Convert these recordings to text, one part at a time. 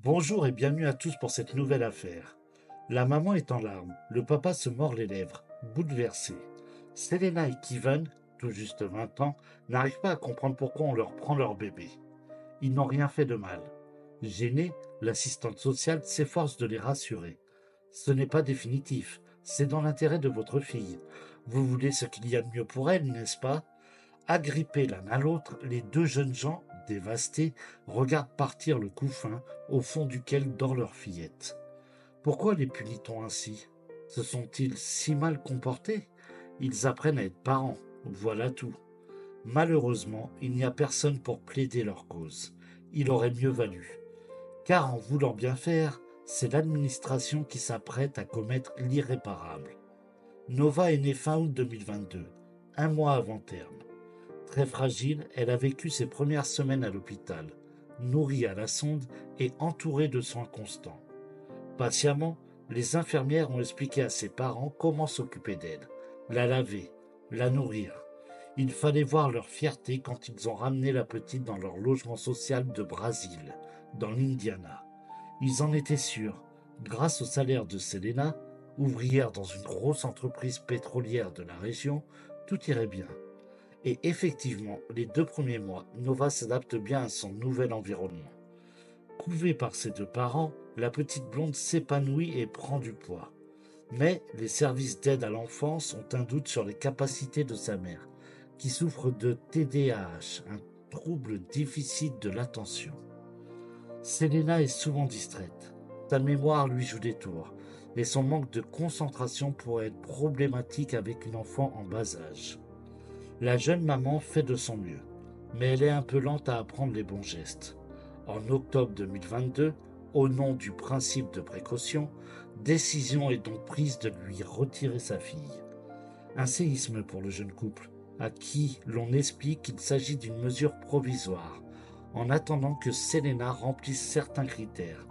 Bonjour et bienvenue à tous pour cette nouvelle affaire. La maman est en larmes, le papa se mord les lèvres, bouleversé. Selena et Kevin, tout juste 20 ans, n'arrivent pas à comprendre pourquoi on leur prend leur bébé. Ils n'ont rien fait de mal. Gênée, l'assistante sociale s'efforce de les rassurer. Ce n'est pas définitif, c'est dans l'intérêt de votre fille. Vous voulez ce qu'il y a de mieux pour elle, n'est-ce pas? Agrippés l'un à l'autre, les deux jeunes gens, dévastés, regardent partir le couffin au fond duquel dort leur fillette. Pourquoi les punit-on ainsi? Se sont-ils si mal comportés? Ils apprennent à être parents, voilà tout. Malheureusement, il n'y a personne pour plaider leur cause. Il aurait mieux valu. Car en voulant bien faire, c'est l'administration qui s'apprête à commettre l'irréparable. Nova est née fin août 2022, un mois avant terme. Très fragile, elle a vécu ses premières semaines à l'hôpital, nourrie à la sonde et entourée de soins constants. Patiemment, les infirmières ont expliqué à ses parents comment s'occuper d'elle, la laver, la nourrir. Il fallait voir leur fierté quand ils ont ramené la petite dans leur logement social de Brazil, dans l'Indiana. Ils en étaient sûrs, grâce au salaire de Selena, ouvrière dans une grosse entreprise pétrolière de la région, tout irait bien. Et effectivement, les 2 premiers mois, Nova s'adapte bien à son nouvel environnement. Couvée par ses deux parents, la petite blonde s'épanouit et prend du poids. Mais les services d'aide à l'enfance ont un doute sur les capacités de sa mère, qui souffre de TDAH, un trouble difficile de l'attention. Selena est souvent distraite. Sa mémoire lui joue des tours, et son manque de concentration pourrait être problématique avec une enfant en bas âge. La jeune maman fait de son mieux, mais elle est un peu lente à apprendre les bons gestes. En octobre 2022, au nom du principe de précaution, décision est donc prise de lui retirer sa fille. Un séisme pour le jeune couple, à qui l'on explique qu'il s'agit d'une mesure provisoire, en attendant que Selena remplisse certains critères.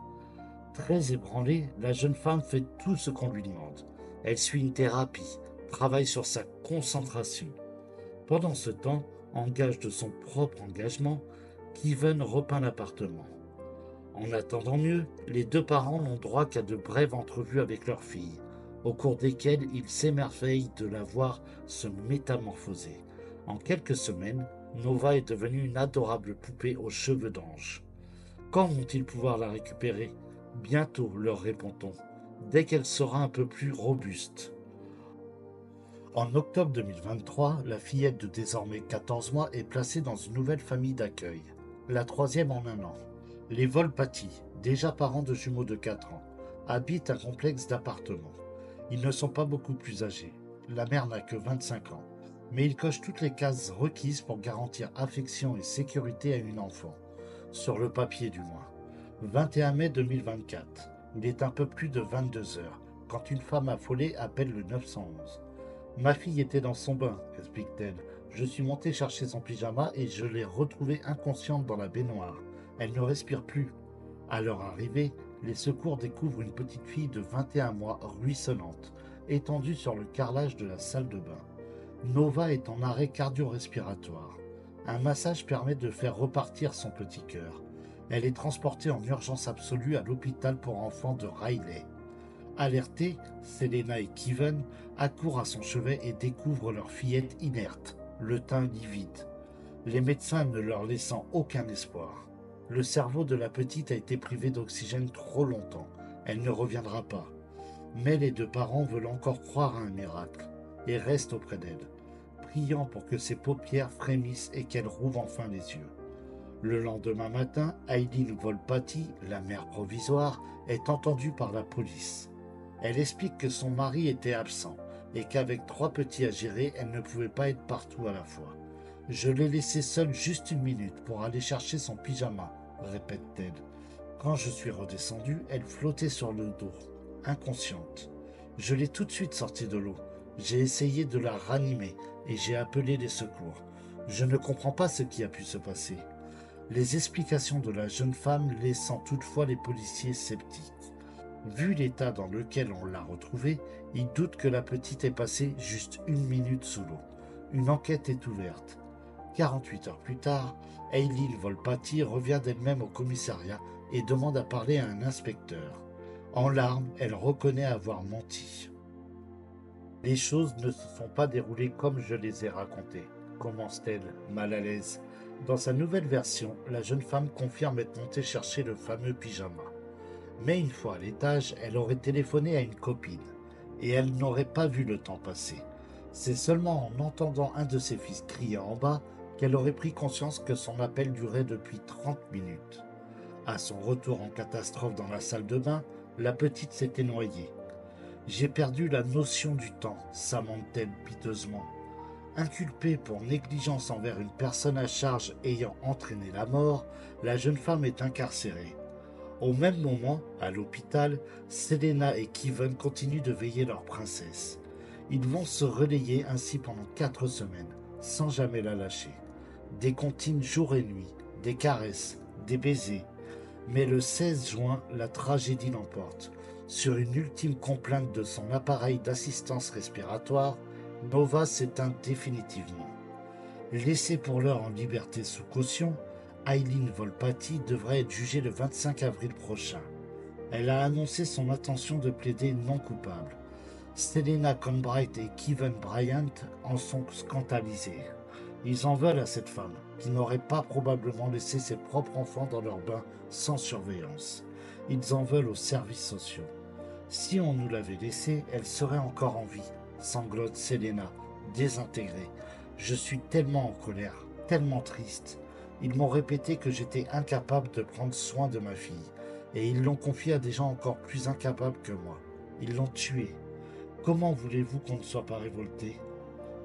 Très ébranlée, la jeune femme fait tout ce qu'on lui demande. Elle suit une thérapie, travaille sur sa concentration. Pendant ce temps, en gage de son propre engagement, Kevin repeint l'appartement. En attendant mieux, les deux parents n'ont droit qu'à de brèves entrevues avec leur fille, au cours desquelles ils s'émerveillent de la voir se métamorphoser. En quelques semaines, Nova est devenue une adorable poupée aux cheveux d'ange. Quand vont-ils pouvoir la récupérer? Bientôt, leur répond-on, dès qu'elle sera un peu plus robuste. En octobre 2023, la fillette de désormais 14 mois est placée dans une nouvelle famille d'accueil, la troisième en un an. Les Volpati, déjà parents de jumeaux de 4 ans, habitent un complexe d'appartements. Ils ne sont pas beaucoup plus âgés. La mère n'a que 25 ans, mais ils cochent toutes les cases requises pour garantir affection et sécurité à une enfant, sur le papier du moins. 21 mai 2024, il est un peu plus de 22 heures, quand une femme affolée appelle le 911. Ma fille était dans son bain, explique-t-elle. Je suis monté chercher son pyjama et je l'ai retrouvée inconsciente dans la baignoire. Elle ne respire plus. À leur arrivée, les secours découvrent une petite fille de 21 mois ruisselante, étendue sur le carrelage de la salle de bain. Nova est en arrêt cardio-respiratoire. Un massage permet de faire repartir son petit cœur. Elle est transportée en urgence absolue à l'hôpital pour enfants de Riley. Alertés, Selena et Kevin accourent à son chevet et découvrent leur fillette inerte, le teint livide. Les médecins ne leur laissant aucun espoir. Le cerveau de la petite a été privé d'oxygène trop longtemps. Elle ne reviendra pas. Mais les deux parents veulent encore croire à un miracle et restent auprès d'elle, priant pour que ses paupières frémissent et qu'elle rouvre enfin les yeux. Le lendemain matin, Aileen Volpati, la mère provisoire, est entendue par la police. Elle explique que son mari était absent et qu'avec 3 petits à gérer, elle ne pouvait pas être partout à la fois. Je l'ai laissée seule juste 1 minute pour aller chercher son pyjama, répète-t-elle. Quand je suis redescendu, elle flottait sur le dos, inconsciente. Je l'ai tout de suite sortie de l'eau. J'ai essayé de la ranimer et j'ai appelé les secours. Je ne comprends pas ce qui a pu se passer. Les explications de la jeune femme laissant toutefois les policiers sceptiques. Vu l'état dans lequel on l'a retrouvée, ils doutent que la petite ait passé juste 1 minute sous l'eau. Une enquête est ouverte. 48 heures plus tard, Aileen Volpati revient d'elle-même au commissariat et demande à parler à un inspecteur. En larmes, elle reconnaît avoir menti. Les choses ne se sont pas déroulées comme je les ai racontées, commence-t-elle, mal à l'aise. Dans sa nouvelle version, la jeune femme confirme être montée chercher le fameux pyjama. Mais une fois à l'étage, elle aurait téléphoné à une copine, et elle n'aurait pas vu le temps passer. C'est seulement en entendant un de ses fils crier en bas qu'elle aurait pris conscience que son appel durait depuis 30 minutes. À son retour en catastrophe dans la salle de bain, la petite s'était noyée. J'ai perdu la notion du temps, s'amende-t-elle piteusement. Inculpée pour négligence envers une personne à charge ayant entraîné la mort, la jeune femme est incarcérée. Au même moment, à l'hôpital, Selena et Kevin continuent de veiller leur princesse. Ils vont se relayer ainsi pendant 4 semaines, sans jamais la lâcher. Des comptines jour et nuit, des caresses, des baisers. Mais le 16 juin, la tragédie l'emporte. Sur une ultime complainte de son appareil d'assistance respiratoire, Nova s'éteint définitivement. Laissée pour l'heure en liberté sous caution, Eileen Volpatti devrait être jugée le 25 avril prochain. Elle a annoncé son intention de plaider non coupable. Selena Conbright et Kevin Bryant en sont scandalisés. Ils en veulent à cette femme, qui n'aurait pas probablement laissé ses propres enfants dans leur bain sans surveillance. Ils en veulent aux services sociaux. Si on nous l'avait laissée, elle serait encore en vie, sanglote Selena, désintégrée. Je suis tellement en colère, tellement triste. Ils m'ont répété que j'étais incapable de prendre soin de ma fille, et ils l'ont confiée à des gens encore plus incapables que moi. Ils l'ont tuée. Comment voulez-vous qu'on ne soit pas révolté?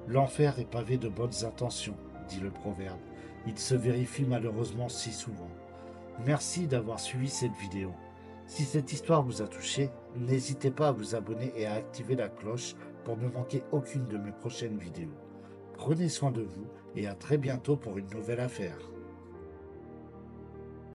L'enfer est pavé de bonnes intentions, dit le proverbe. Il se vérifie malheureusement si souvent. Merci d'avoir suivi cette vidéo. Si cette histoire vous a touché, n'hésitez pas à vous abonner et à activer la cloche pour ne manquer aucune de mes prochaines vidéos. Prenez soin de vous et à très bientôt pour une nouvelle affaire.